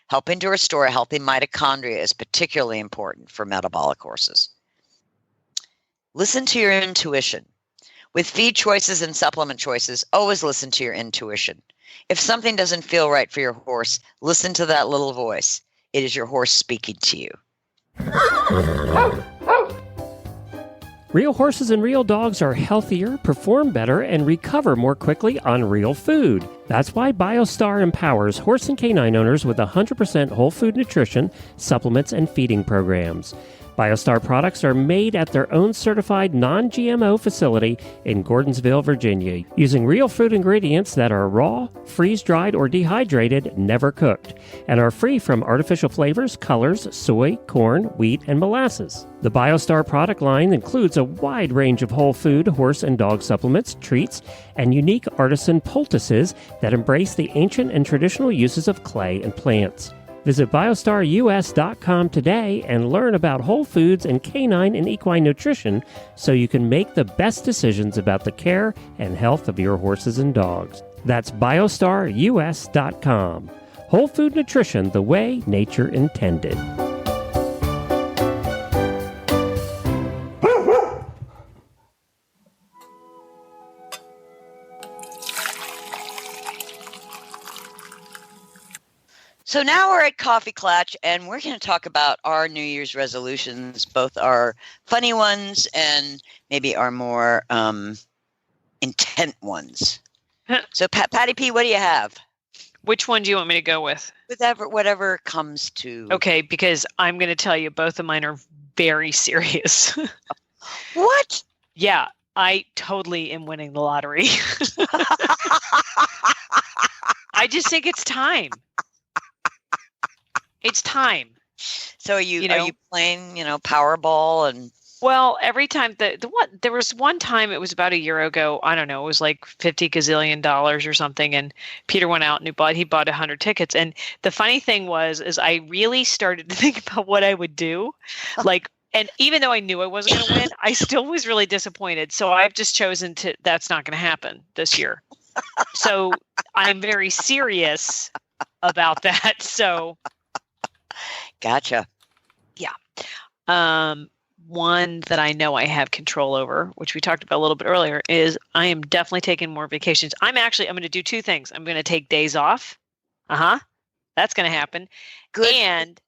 Helping to restore healthy mitochondria is particularly important for metabolic horses. Listen to your intuition. With feed choices and supplement choices, always listen to your intuition. If something doesn't feel right for your horse, listen to that little voice. It is your horse speaking to you. Real horses and real dogs are healthier, perform better, and recover more quickly on real food. That's why Biostar empowers horse and canine owners with 100% whole food nutrition, supplements, and feeding programs. Biostar products are made at their own certified non-GMO facility in Gordonsville, Virginia, using real food ingredients that are raw, freeze-dried, or dehydrated, never cooked, and are free from artificial flavors, colors, soy, corn, wheat, and molasses. The Biostar product line includes a wide range of whole food, horse and dog supplements, treats, and unique artisan poultices that embrace the ancient and traditional uses of clay and plants. Visit biostarus.com today and learn about whole foods and canine and equine nutrition so you can make the best decisions about the care and health of your horses and dogs. That's biostarus.com. Whole food nutrition the way nature intended. So now we're at Coffee Klatch, and we're going to talk about our New Year's resolutions, both our funny ones and maybe our more intent ones. So, Patty P, what do you have? Which one do you want me to go with? Whatever comes to. Okay, because I'm going to tell you, both of mine are very serious. What? Yeah, I totally am winning the lottery. I just think it's time. It's time. So are you playing, Powerball and? Well, every time there was one time, it was about a year ago. I don't know. It was like $50 gazillion or something. And Peter went out and he bought 100 tickets. And the funny thing is I really started to think about what I would do. And even though I knew I wasn't going to win, I still was really disappointed. So I've just chosen that's not going to happen this year. So I'm very serious about that. So. Gotcha. Yeah. One that I know I have control over, which we talked about a little bit earlier, is I am definitely taking more vacations. I'm going to do two things. I'm going to take days off. That's going to happen. Good. And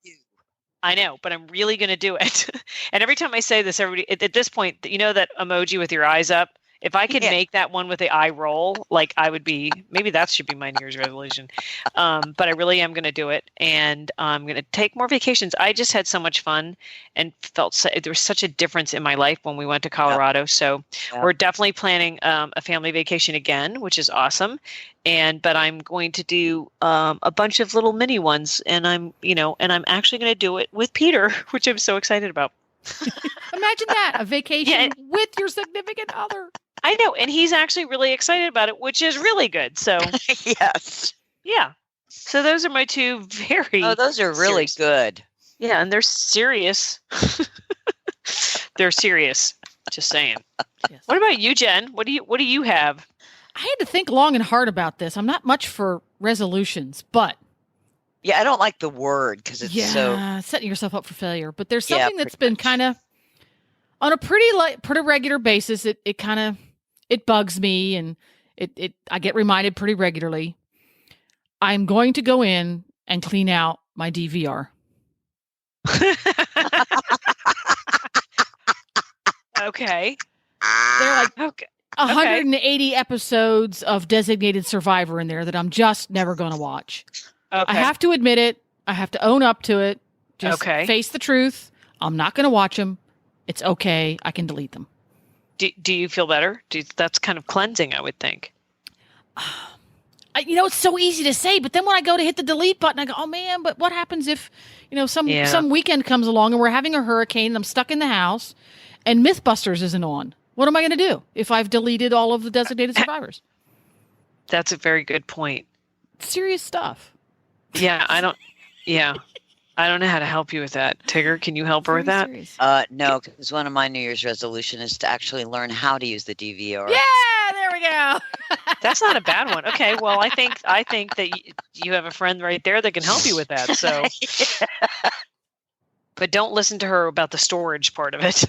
I know, but I'm really going to do it. And every time I say this, everybody at this point, that emoji with your eyes up, if I could make that one with the eye roll, I would be, maybe that should be my New Year's resolution. But I really am going to do it. And I'm going to take more vacations. I just had so much fun and felt there was such a difference in my life when we went to Colorado. Yep. So we're definitely planning a family vacation again, which is awesome. But I'm going to do a bunch of little mini ones. And I'm actually going to do it with Peter, which I'm so excited about. Imagine that, a vacation with your significant other. I know, and he's actually really excited about it, which is really good. So yes, yeah. So those are my two very. Oh, those are really serious. Good. Yeah, and they're serious. They're serious. Just saying. Yes. What about you, Jen? What do you have? I had to think long and hard about this. I'm not much for resolutions, but. Yeah, I don't like the word because it's so setting yourself up for failure. But there's something that's been kind of on a pretty regular basis. It kind of bugs me, and I get reminded pretty regularly. I'm going to go in and clean out my DVR. Okay. There are 180 episodes of Designated Survivor in there that I'm just never going to watch. Okay. I have to admit it. I have to own up to it. Just face the truth. I'm not going to watch them. It's okay. I can delete them. Do you feel better? That's kind of cleansing, I would think. It's so easy to say, but then when I go to hit the delete button, I go, oh man, but what happens if, some weekend comes along and we're having a hurricane and I'm stuck in the house and Mythbusters isn't on? What am I going to do if I've deleted all of the Designated Survivors? That's a very good point. Serious stuff. Yeah, I don't know how to help you with that. Tigger, can you help her with that? No, because one of my New Year's resolutions is to actually learn how to use the DVR. Yeah, there we go. That's not a bad one. Okay, well, I think that you have a friend right there that can help you with that. So, but don't listen to her about the storage part of it.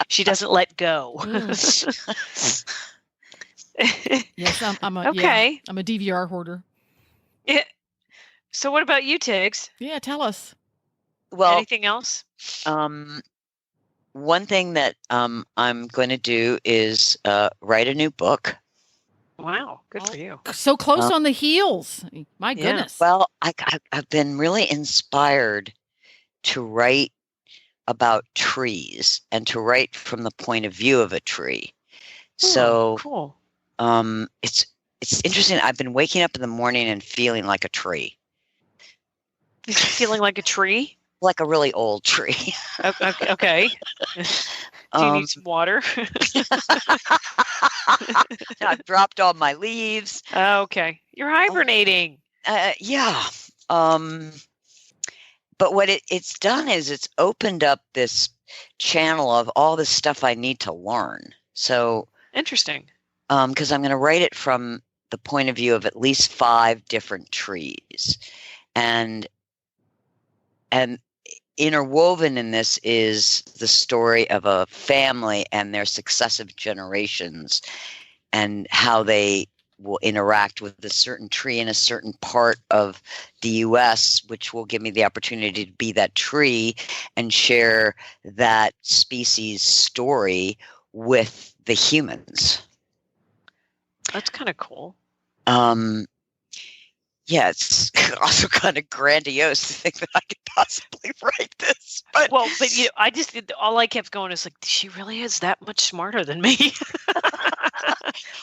She doesn't let go. Yes, I'm a DVR hoarder. Yeah. So what about you, Tiggs? Yeah, tell us. Well, anything else? One thing that I'm going to do is write a new book. Wow, good for you. So close on the heels. My goodness. Well, I've been really inspired to write about trees and to write from the point of view of a tree. So cool. It's interesting. I've been waking up in the morning and feeling like a tree. Feeling like a tree? Like a really old tree. Okay. Do you need some water? I've dropped all my leaves. Okay. You're hibernating. Yeah. But what it's done is it's opened up this channel of all the stuff I need to learn. So interesting. Because I'm going to write it from the point of view of at least 5 different trees. And interwoven in this is the story of a family and their successive generations and how they will interact with a certain tree in a certain part of the U.S., which will give me the opportunity to be that tree and share that species story with the humans. That's kind of cool. Yeah, it's also kind of grandiose to think that I could possibly write this. But all I kept going is like, she really is that much smarter than me.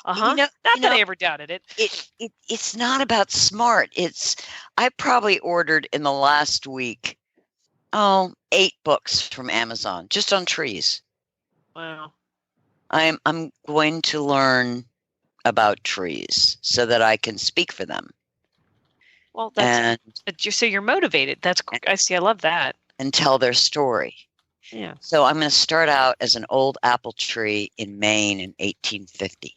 Not that I ever doubted it. It's not about smart. I probably ordered in the last week, 8 books from Amazon just on trees. Wow. I'm going to learn about trees so that I can speak for them. Well, so you're motivated. That's I see. I love that. And tell their story. Yeah. So I'm going to start out as an old apple tree in Maine in 1850.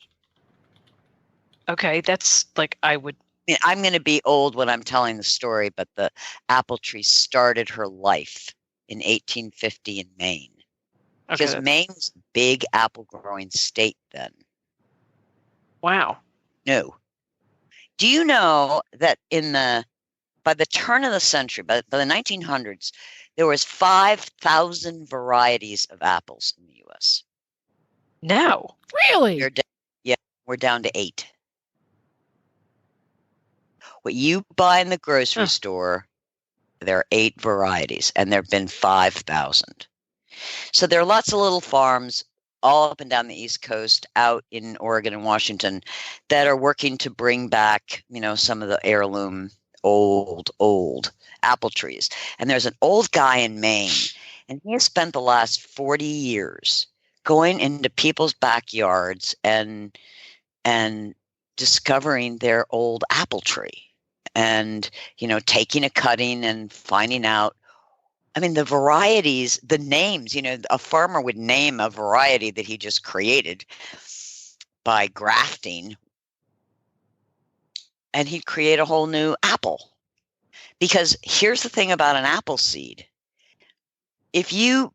Okay, that's like I'm going to be old when I'm telling the story, but the apple tree started her life in 1850 in Maine. Okay, because Maine was a big apple growing state then. Wow. No. Do you know that by the turn of the century, by the 1900s, there was 5,000 varieties of apples in the U.S.? No. Really? We're down to 8. What you buy in the grocery store, there are 8 varieties, and there have been 5,000. So there are lots of little farms all up and down the East Coast, out in Oregon and Washington, that are working to bring back, some of the heirloom old apple trees. And there's an old guy in Maine, and he has spent the last 40 years going into people's backyards and discovering their old apple tree, and taking a cutting and finding out. I mean, the varieties, the names, a farmer would name a variety that he just created by grafting, and he'd create a whole new apple. Because here's the thing about an apple seed. If you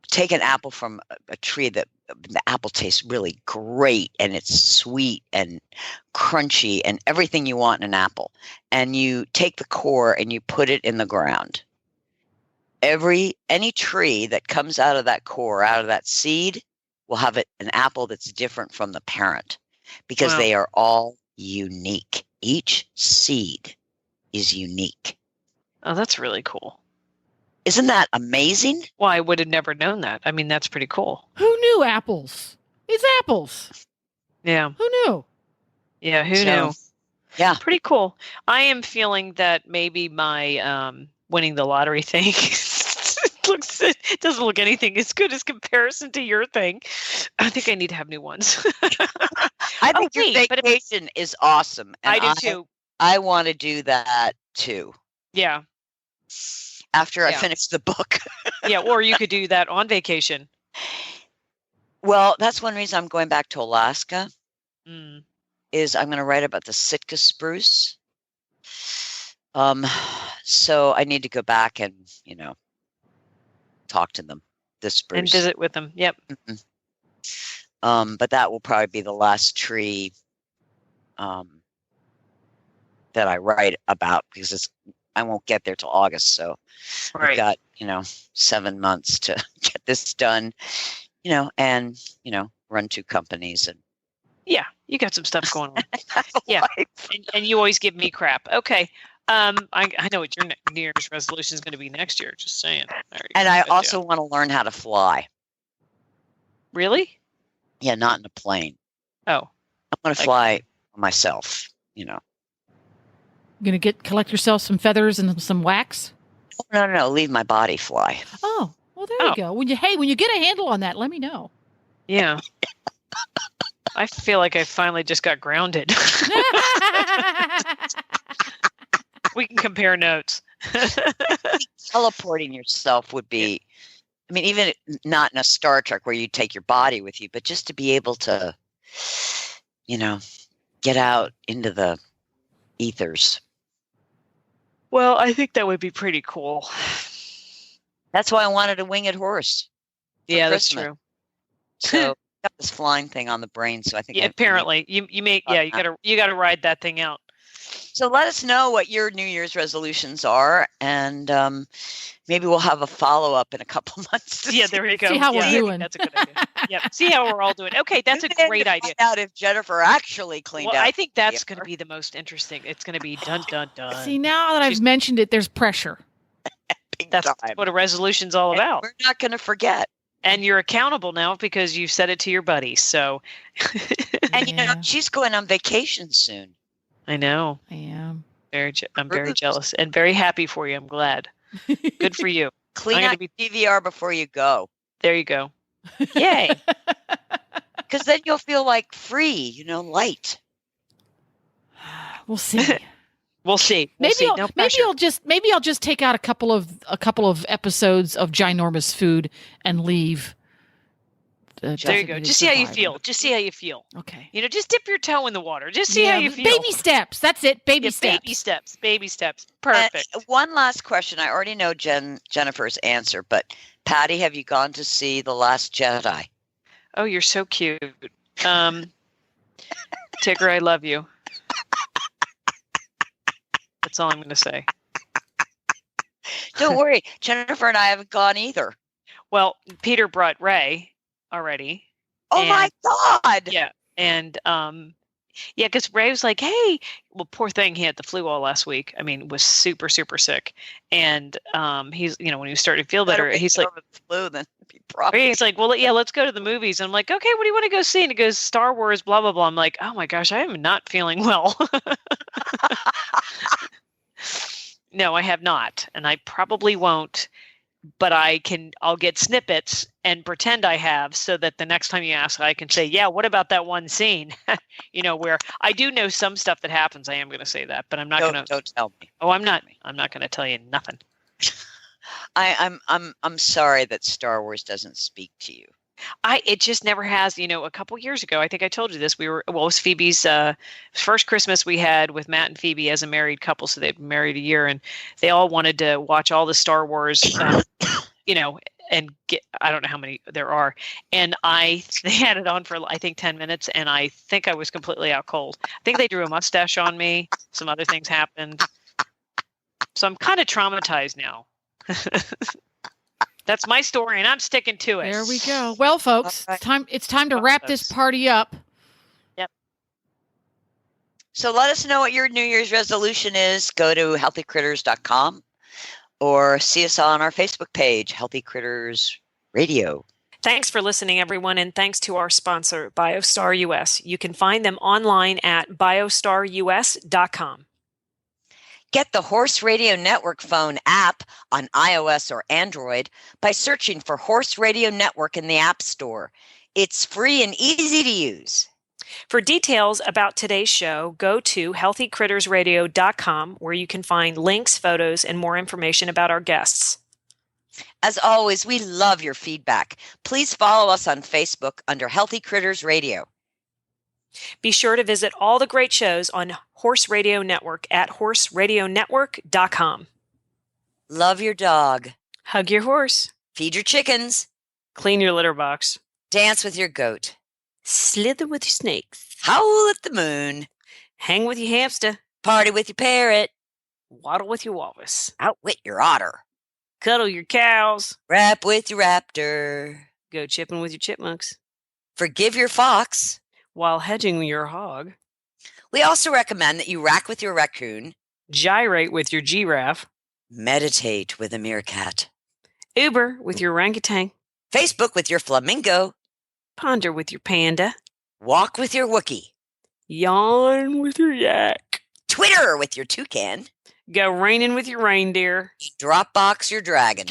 take an apple from a tree that the apple tastes really great, and it's sweet and crunchy and everything you want in an apple, and you take the core and you put it in the ground, any tree that comes out of that core, out of that seed, will have an apple that's different from the parent, because they are all unique. Each seed is unique. Oh, that's really cool. Isn't that amazing? Well, I would have never known that. I mean, that's pretty cool. Who knew apples? It's apples. Yeah. Who knew? Yeah, who knew? Yeah. Pretty cool. I am feeling that maybe my winning the lottery thing it doesn't look anything as good as comparison to your thing. I think I need to have new ones. I think your vacation is awesome. And I do too. I want to do that too. Yeah. After I finish the book. Yeah, or you could do that on vacation. Well, that's one reason I'm going back to Alaska. Is I'm going to write about the Sitka spruce. So I need to go back and, talk to them. The spruce. And visit with them. Yep. Mm-hmm. But that will probably be the last tree that I write about, because I won't get there till August. So I've got, 7 months to get this done, and, run 2 companies. And yeah, you got some stuff going on. Yeah. And you always give me crap. Okay. I know what your New Year's resolution is going to be next year. Just saying. And I also want to learn how to fly. Really? Yeah, not in a plane. Oh. I want to fly myself, You're going to collect yourself some feathers and some wax? No. Leave my body fly. Oh, well, there you go. When you get a handle on that, let me know. Yeah. I feel like I finally just got grounded. We can compare notes. Teleporting yourself would be, I mean, even not in a Star Trek where you take your body with you, but just to be able to, get out into the ethers. Well, I think that would be pretty cool. That's why I wanted a winged horse. Yeah, Christmas. That's true. So got this flying thing on the brain, so I think. Yeah, apparently, you may. Yeah, you gotta ride that thing out. So let us know what your New Year's resolutions are, and maybe we'll have a follow-up in a couple months. Yeah, there you go. See how we're doing. That's a good idea. Yeah, see how we're all doing. Okay, that's a great idea. Find out if Jennifer actually cleaned out. I think that's going to be the most interesting. It's going to be dun dun dun. See, now that I've mentioned it, there's pressure. That's what a resolution's all about. We're not going to forget. And you're accountable now because you've said it to your buddies. So, and you know, she's going on vacation soon. I know. I am. I'm very jealous and very happy for you. I'm glad. Good for you. Clean out DVR before you go. There you go. Yay. Because then you'll feel like free, light. We'll see. We'll see. Maybe I'll just take out a couple of episodes of ginormous food and leave. There you go. Just see how you feel. Just see how you feel. Okay. Just dip your toe in the water. Just see how you feel. Baby steps. That's it. Baby steps. Baby steps. Baby steps. Perfect. One last question. I already know Jennifer's answer, but Patty, have you gone to see The Last Jedi? Oh, you're so cute. Tigger, I love you. That's all I'm going to say. Don't worry. Jennifer and I haven't gone either. Well, Peter brought Ray already. Oh my God. Yeah. And because Ray was like, hey, well, poor thing, he had the flu all last week. I mean, was super, super sick. And he's, when he was starting to feel better, he's like, flu, then he's like, well, yeah, let's go to the movies. And I'm like, okay, what do you want to go see? And he goes, Star Wars, blah, blah, blah. I'm like, oh my gosh, I am not feeling well. No, I have not. And I probably won't. But I'll get snippets and pretend I have so that the next time you ask, I can say, yeah, what about that one scene? Where I do know some stuff that happens. I am going to say that, but I'm not going to. Don't tell me. Oh, I'm not going to tell you nothing. I'm sorry that Star Wars doesn't speak to you. It just never has. A couple years ago, I think I told you this. It was Phoebe's first Christmas we had with Matt and Phoebe as a married couple. So they'd been married a year, and they all wanted to watch all the Star Wars, and get, I don't know how many there are. And they had it on for, I think, 10 minutes, and I think I was completely out cold. I think they drew a mustache on me. Some other things happened. So I'm kind of traumatized now. That's my story, and I'm sticking to it. There we go. Well, folks, right. It's time to wrap this party up. Yep. So let us know what your New Year's resolution is. Go to healthycritters.com or see us on our Facebook page, Healthy Critters Radio. Thanks for listening, everyone, and thanks to our sponsor, Biostar US. You can find them online at biostarus.com. Get the Horse Radio Network phone app on iOS or Android by searching for Horse Radio Network in the App Store. It's free and easy to use. For details about today's show, go to healthycrittersradio.com, where you can find links, photos, and more information about our guests. As always, we love your feedback. Please follow us on Facebook under Healthy Critters Radio. Be sure to visit all the great shows on Horse Radio Network at horseradionetwork.com. Love your dog. Hug your horse. Feed your chickens. Clean your litter box. Dance with your goat. Slither with your snakes. Howl at the moon. Hang with your hamster. Party with your parrot. Waddle with your walrus. Outwit your otter. Cuddle your cows. Rap with your raptor. Go chipping with your chipmunks. Forgive your fox. While hedging your hog. We also recommend that you rack with your raccoon. Gyrate with your giraffe. Meditate with a meerkat. Uber with your orangutan. Facebook with your flamingo. Ponder with your panda. Walk with your Wookiee. Yawn with your yak. Twitter with your toucan. Go raining with your reindeer. Dropbox your dragon.